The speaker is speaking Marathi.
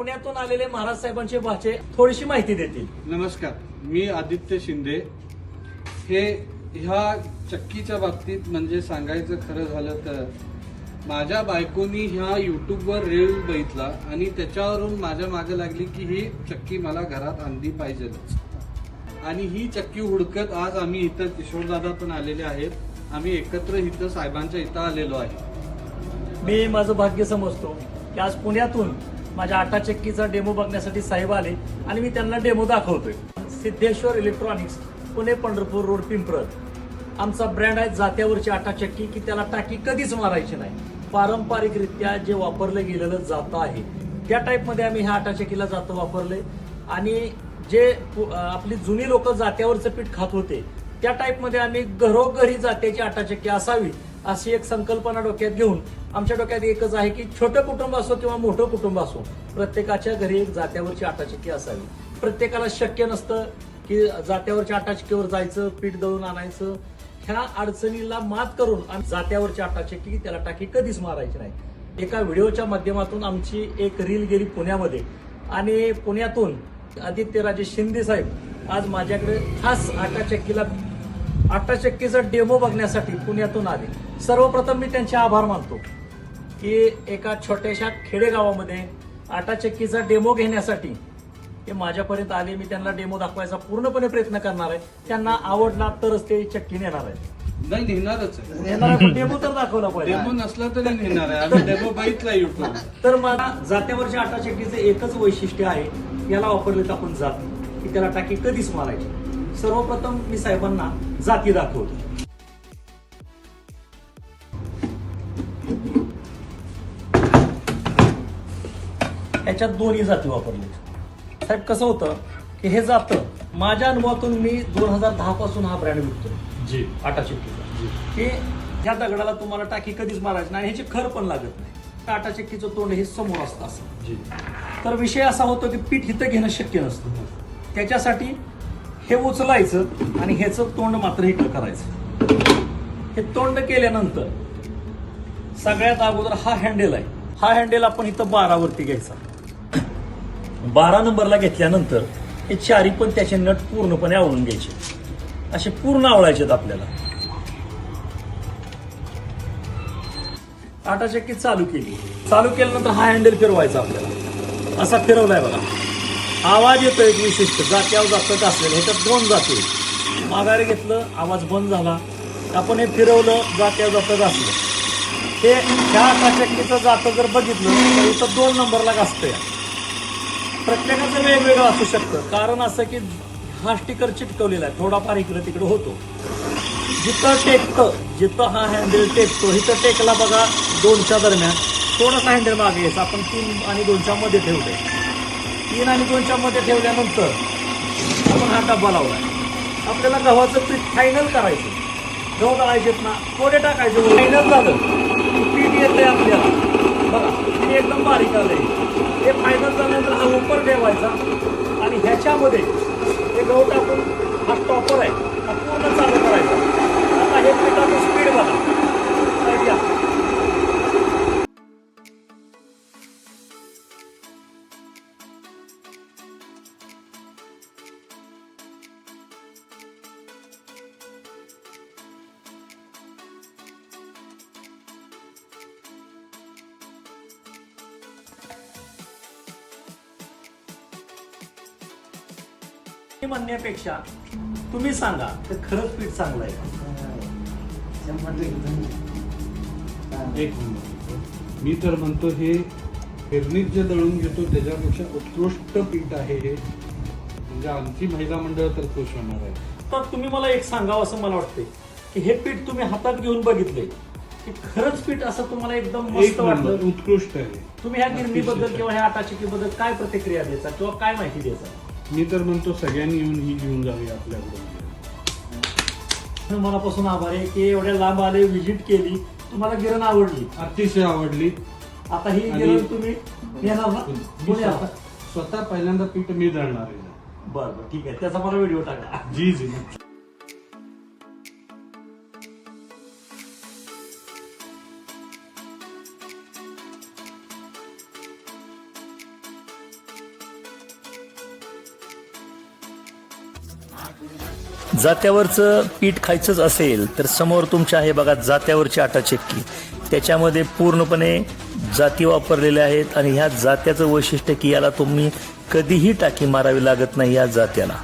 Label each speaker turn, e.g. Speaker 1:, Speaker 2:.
Speaker 1: पुण्यातून आलेले महाराज साहेबांचे भाचे थोडीशी माहिती देतील.
Speaker 2: नमस्कार, मी आदित्य शिंदे. हे ह्या चक्कीच्या बाबतीत म्हणजे सांगायचं खरं झालं तर माझ्या बायकोनी ह्या युट्यूबवर रील बघितला आणि त्याच्यावरून माझ्या मागे लागली की ही चक्की मला घरात आणली पाहिजेच. आणि ही चक्की हुडकत आज आम्ही इथं किशोरदादा पण आलेले आहेत. आम्ही एकत्र इथं साहेबांच्या इथं आलेलो आहे.
Speaker 1: मी माझं भाग्य समजतो की आज पुण्यातून माझ्या आटा चक्कीचा डेमो बघण्यासाठी साहेब आले आणि मी त्यांना डेमो दाखवतोय. सिद्धेश्वर इलेक्ट्रॉनिक्स, पुणे पंढरपूर रोड, पिंपळत आमचा ब्रँड आहे. जात्यावरची आटा चक्की की त्याला टाकी कधीच मारायची नाही. पारंपरिकरित्या जे वापरलं गेलेलं जातं आहे त्या टाईपमध्ये आम्ही ह्या आटा चक्कीला जातं वापरले. आणि जे आपली जुनी लोक जात्यावरचं पीठ खात होते त्या टाईपमध्ये आम्ही घरोघरी जात्याची आटा चक्की असावी अशी एक संकल्पना डोक्यात घेऊन आमच्या डोक्यात एकच आहे की छोटं कुटुंब असो किंवा मोठं कुटुंब असो, प्रत्येकाच्या घरी एक जात्यावरची आटा चक्की असावी. प्रत्येकाला शक्य नसतं की जात्यावरच्या आटा चक्कीवर जायचं, पीठ दळून आणायचं. ह्या अडचणीला मात करून आम्ही जात्यावरची आटा चक्की त्याला टाकी कधीच मारायची नाही. एका व्हिडिओच्या माध्यमातून आमची एक रील गेली पुण्यामध्ये आणि पुण्यातून आदित्यराजे शिंदे साहेब आज माझ्याकडे खास आटा चक्कीचा डेमो बघण्यासाठी पुण्यातून आले. सर्वप्रथम मी त्यांचे आभार मानतो की एका छोट्याशा खेडेगावामध्ये आटा चक्कीचा डेमो घेण्यासाठी ते माझ्यापर्यंत आले. मी त्यांना डेमो दाखवायचा पूर्णपणे प्रयत्न करणार आहे. त्यांना आवडला तरच ते चक्की नेणार आहे.
Speaker 2: नाही नेणारच
Speaker 1: डेमो तर दाखवला पाहिजे.
Speaker 2: डेमो नसला तरी नेणार आहे. आम्ही डेमो बघितला युट्यूब.
Speaker 1: तर मला जात्यावरच्या आटा चक्कीचं एकच वैशिष्ट्य आहे, याला वापरले तर आपण जाती की त्याला टाकी कधीच मारायची. सर्वप्रथम मी साहेबांना जाती दाखवतो. याच्यात दोन्ही जाती वापरले. साहेब कसं होतं की हे जातं माझ्या अनुभवातून मी 2010 पासून हा ब्रँड विकतो
Speaker 2: जी
Speaker 1: आटा चक्कीचा, की ह्या दगडाला तुम्हाला टाकी कधीच मारायची नाही, ह्याची खर पण लागत नाही. आटा चक्कीचं तोंड हे समोर असतं असं. तर विषय असा होतो की पीठ इथं घेणं शक्य नसतं. त्याच्यासाठी हे उचलायचं आणि ह्याचं तोंड मात्र इकडं करायचं. हे तोंड केल्यानंतर सगळ्यात अगोदर हा हँडेल आहे. हा हँडेल आपण इथं 12 वरती घ्यायचा. 12 नंबरला घेतल्यानंतर हे चारी पण त्याचे नट पूर्णपणे आवळून घ्यायचे. असे पूर्ण आवळायचे आपल्याला. आटा चक्की चालू केल्यानंतर हा हँडल फिरवायचा आपल्याला. असा फिरवलाय बघा, आवाज येतो एक विशिष्ट जात्यावर जात असलेलं. ह्याच्यात 2 जाते. माघारी घेतलं, आवाज बंद झाला. आपण हे फिरवलं, जात्यावर जात असलं. हे ह्या आटा चक्कीचं जातं जर बघितलं तर इथं 2 नंबरला घासतंय. प्रत्येकाचं वेगवेगळं असू शकतं. कारण असं की हा स्टिकर चिटकवलेला आहे, थोडाफार इकडं तिकडं होतो. जिथं टेकतं, जिथं हा हँडल टेकतो इथं टेकला बघा 2च्या दरम्यान थोडासा हँडल मागे घ्यायचा. आपण 3 आणि 2च्या मध्ये ठेवतोय. 3 आणि 2च्या मध्ये ठेवल्यानंतर आपण हा डब्बा लावलाय. आपल्याला गव्हाचं पीठ फायनल करायचं. गहू दळायचेत ना, थोडे टाकायचे. फायनल झालं पीठ येतंय आपल्याला बघा, पीठ एकदम बारीक आलंय. हे फायनल झाल्यानंतर हा उपर ठेवायचा आणि ह्याच्यामध्ये हे गहू टाकून हा स्टॉपर आहे हा पूर्ण चालू करायचा. आता हे पिठाचं स्पीड बघा, घ्या. म्हणण्यापेक्षा तुम्ही सांगा तर खरंच पीठ चांगलं आहे.
Speaker 2: एक मिनिट, मी तर म्हणतो हे फिरणीत जे दळून घेतो त्याच्यापेक्षा उत्कृष्ट पीठ आहे हे. म्हणजे आमची महिला मंडळ तर खुश होणार आहे.
Speaker 1: तर तुम्ही मला एक सांगावं असं मला वाटतंय की हे पीठ तुम्ही हातात घेऊन बघितले की खरंच पीठ असं तुम्हाला एकदम मस्त वाटलं,
Speaker 2: उत्कृष्ट आहे.
Speaker 1: तुम्ही ह्या गिरणीबद्दल किंवा ह्या आटा चक्कीबद्दल काय प्रतिक्रिया द्यायचा किंवा काय माहिती द्यायचा?
Speaker 2: मी तर म्हणतो सगळ्यांनी येऊन ही घेऊन जावी आपल्याकडून.
Speaker 1: मनापासून आभार आहे की एवढ्या लांब आले, व्हिजिट केली, तुम्हाला गिरण आवडली,
Speaker 2: अतिशय आवडली.
Speaker 1: आता ही गिरण तुम्ही येणार ना?
Speaker 2: स्वतः पहिल्यांदा पीठ मी दळणार आहे.
Speaker 1: बरं ठीक आहे, त्याचा मला व्हिडिओ टाका.
Speaker 2: जी जी.
Speaker 1: जात्यावरचं पीठ खायचंच असेल तर समोर तुमच्या आहे बघा जात्यावरची आटा चक्की. त्याच्यामध्ये पूर्णपणे जाती वापरलेल्या आहेत आणि ह्या जात्याचं वैशिष्ट्य की याला तुम्ही कधीही टाकी मारावी लागत नाही या जात्याला.